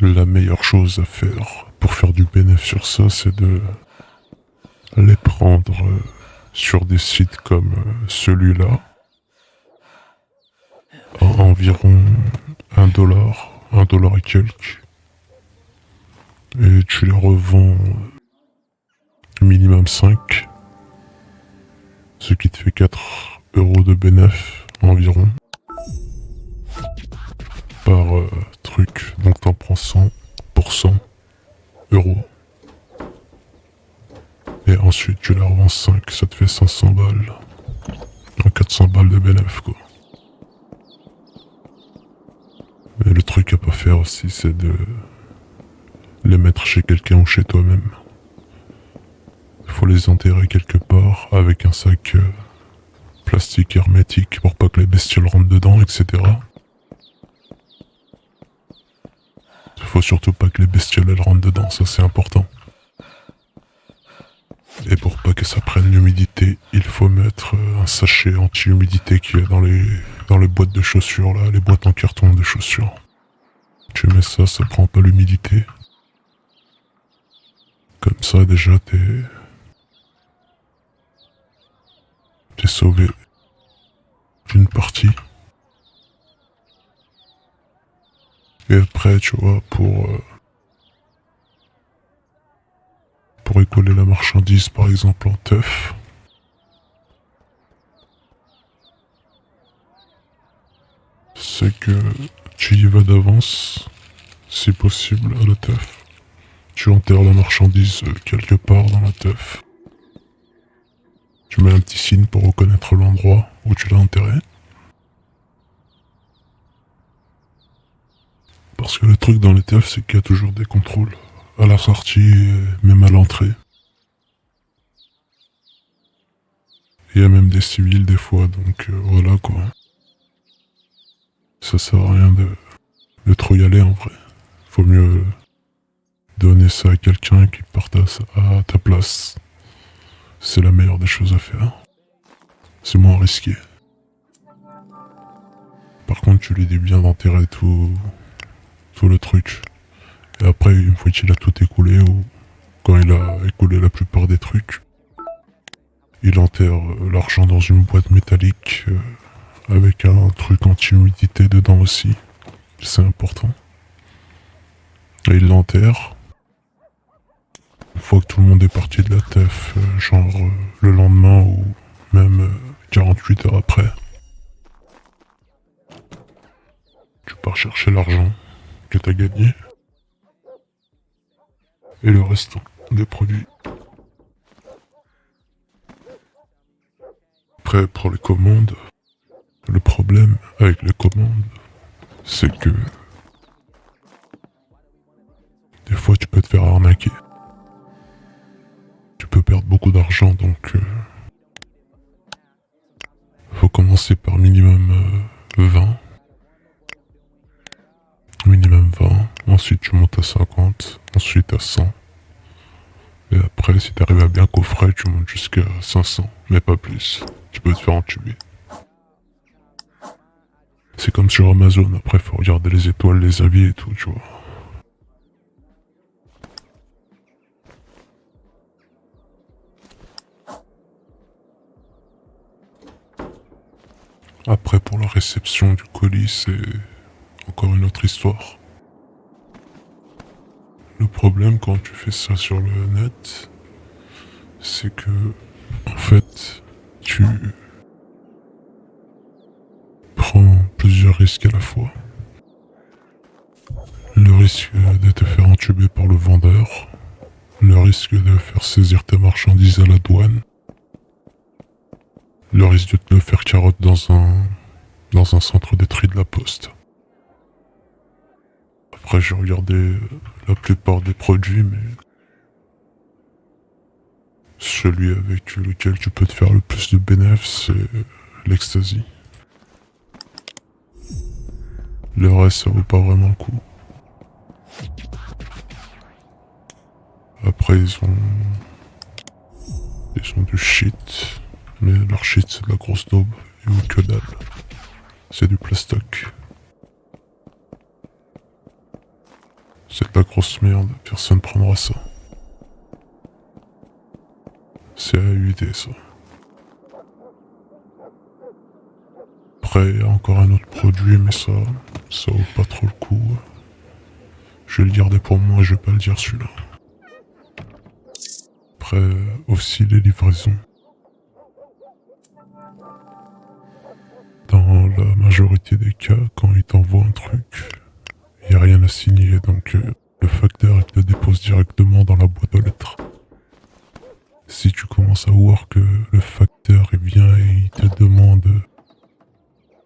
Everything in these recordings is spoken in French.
La meilleure chose à faire pour faire du bénéfice sur ça, c'est de les prendre sur des sites comme celui-là à environ $1 et quelques. Et tu les revends minimum 5, ce qui te fait 4 € de bénéfice environ par truc. Donc t'en prends 100 pour 100 euros. Et ensuite tu la revends 5, ça te fait 500 balles. Donc 400 balles de bénéfice quoi. Mais le truc à pas faire aussi, c'est de les mettre chez quelqu'un ou chez toi-même. Faut les enterrer quelque part avec un sac plastique hermétique pour pas que les bestioles rentrent dedans, etc. Faut surtout pas que les bestioles elles rentrent dedans, ça c'est important. Et pour pas que ça prenne l'humidité, il faut mettre un sachet anti-humidité qu'il y a dans les boîtes de chaussures là, les boîtes en carton de chaussures. Tu mets ça, ça prend pas l'humidité. Comme ça déjà t'es sauvé d'une partie. Et après, tu vois, pour écouler la marchandise, par exemple en teuf, c'est que tu y vas d'avance, si possible, à la teuf. Tu enterres la marchandise quelque part dans la teuf. Tu mets un petit signe pour reconnaître l'endroit où tu l'as enterré. Parce que le truc dans les teufs, c'est qu'il y a toujours des contrôles. À la sortie et même à l'entrée. Il y a même des civils des fois, donc voilà quoi. Ça sert à rien de trop y aller en vrai. Faut mieux donner ça à quelqu'un qui parte à ta place. C'est la meilleure des choses à faire. C'est moins risqué. Par contre, tu lui dis bien d'enterrer tout le truc. Et après, une fois qu'il a tout écoulé, ou quand il a écoulé la plupart des trucs, il enterre l'argent dans une boîte métallique avec un truc anti-humidité dedans aussi. C'est important. Et il l'enterre. Une fois que tout le monde est parti de la teuf, genre le lendemain ou même 48 heures après, tu pars chercher l'argent que t'as gagné et le restant des produits. Après, pour les commandes, le problème avec les commandes, c'est que des fois tu peux te faire arnaquer. Tu peux perdre beaucoup d'argent, donc faut commencer par minimum 20. Minimum 20, ensuite tu montes à 50, ensuite à 100. Et après, si t'arrives à bien coffrer, tu montes jusqu'à 500, mais pas plus. Tu peux te faire entuber. C'est comme sur Amazon, après faut regarder les étoiles, les avis et tout, tu vois. Après, pour la réception du colis, c'est encore une autre histoire. Le problème quand tu fais ça sur le net, c'est que, en fait, tu prends plusieurs risques à la fois. Le risque de te faire entuber par le vendeur, le risque de faire saisir tes marchandises à la douane, le risque de te le faire carotte dans un centre de tri de la poste. Après, j'ai regardé la plupart des produits, mais celui avec lequel tu peux te faire le plus de bénéfices, c'est l'ecstasy. Le reste, ça vaut pas vraiment le coup. Après, ils ont du shit, mais leur shit, c'est de la grosse daube, et ou que dalle. C'est du plastoc. C'est de la grosse merde, personne prendra ça. C'est AUD ça. Après, il y a encore un autre produit, mais ça vaut pas trop le coup. Je vais le garder pour moi, je vais pas le dire celui-là. Après, aussi les livraisons. Dans la majorité des cas, quand ils t'envoient un truc, il n'y a rien à signer, donc le facteur il te le dépose directement dans la boîte aux lettres. Si tu commences à voir que le facteur il vient et il te demande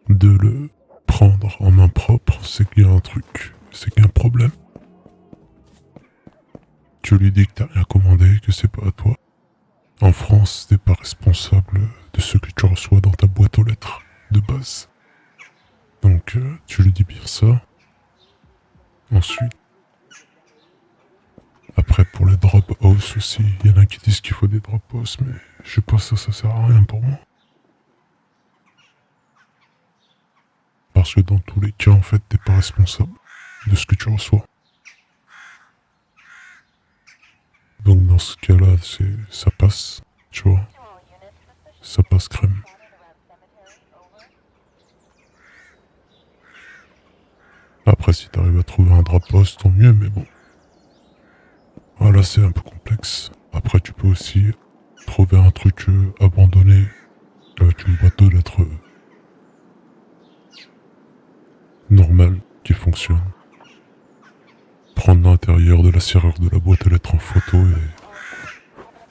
de le prendre en main propre, c'est qu'il y a un truc, c'est qu'il y a un problème. Tu lui dis que t'as rien commandé, que c'est pas à toi. En France, t'es pas responsable de ce que tu reçois dans ta boîte aux lettres de base. Donc tu lui dis bien ça. Ensuite, après pour les drop house aussi, il y en a qui disent qu'il faut des drop house, mais je sais pas ça sert à rien pour moi. Parce que dans tous les cas, en fait, t'es pas responsable de ce que tu reçois. Donc dans ce cas-là, ça passe, tu vois. Ça passe crème. Après, si t'arrives à trouver un drop house, tant mieux, mais bon. Voilà, c'est un peu complexe. Après, tu peux aussi trouver un truc abandonné avec une boîte aux lettres normale qui fonctionne. Prendre l'intérieur de la serrure de la boîte aux lettres en photo et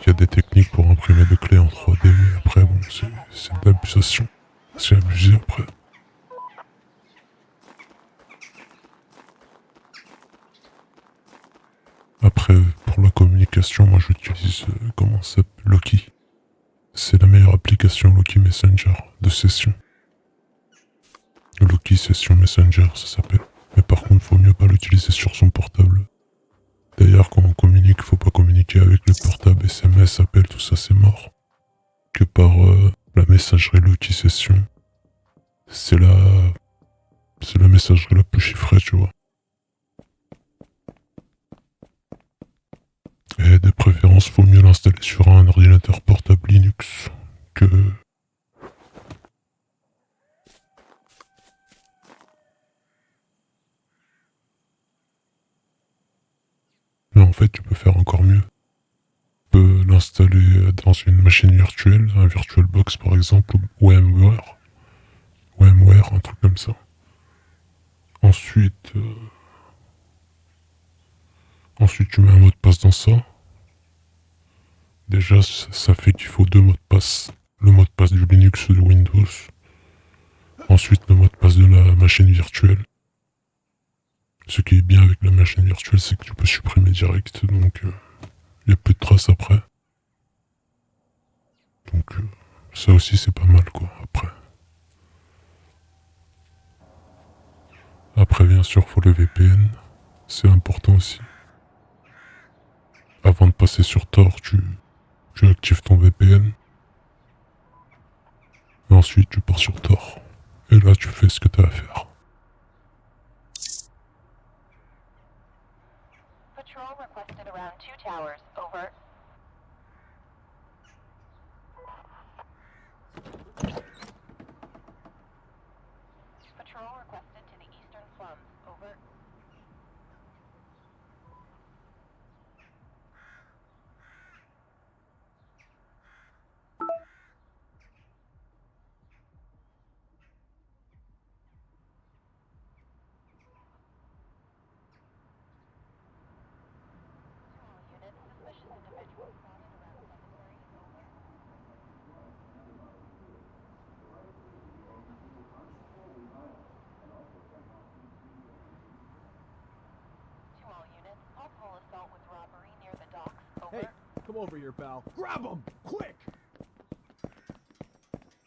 il y a des techniques pour imprimer des clés en 3D, mais après, bon, c'est de l'abusation. C'est abusé après. Après, pour la communication, moi j'utilise, comment ça s'appelle, Loki. C'est la meilleure application Loki Messenger de session. Loki Session Messenger, ça s'appelle. Mais par contre, faut mieux pas l'utiliser sur son portable. D'ailleurs, quand on communique, faut pas communiquer avec le portable, SMS, appel, tout ça, c'est mort. Que par la messagerie Loki Session. C'est la messagerie la plus chiffrée, tu vois. Et de préférence, faut mieux l'installer sur un ordinateur portable Linux que... Mais en fait, tu peux faire encore mieux. Tu peux l'installer dans une machine virtuelle, un VirtualBox par exemple, ou VMware. VMware, un truc comme ça. Ensuite, tu mets un mot de passe dans ça. Déjà, ça fait qu'il faut deux mots de passe. Le mot de passe du Linux ou de Windows. Ensuite, le mot de passe de la machine virtuelle. Ce qui est bien avec la machine virtuelle, c'est que tu peux supprimer direct, donc il n'y a plus de traces après. Donc ça aussi c'est pas mal quoi, après. Après bien sûr faut le VPN, c'est important aussi. Avant de passer sur Tor, tu actives ton VPN. Et ensuite tu pars sur Tor. Et là tu fais ce que t'as à faire. Patrol requested around 2 towers. Over. Patrol requested to the eastern slums. Over. Unit suspicious individual spotted around cemetery. Over. To all units, possible assault with robbery near the docks. Over. Hey, come over here, pal. Grab him! Quick!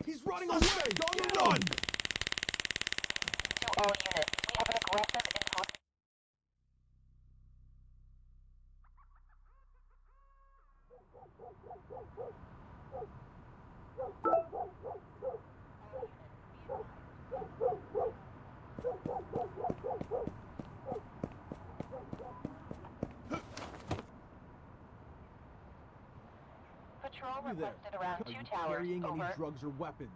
He's running away! On the run! To all units, we have an aggressive intoxication. All units, be advised. have you there? requested around Are 2 you towers. carrying Over. any drugs or weapons?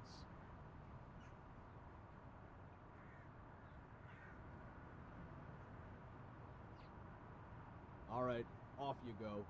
All right, off you go.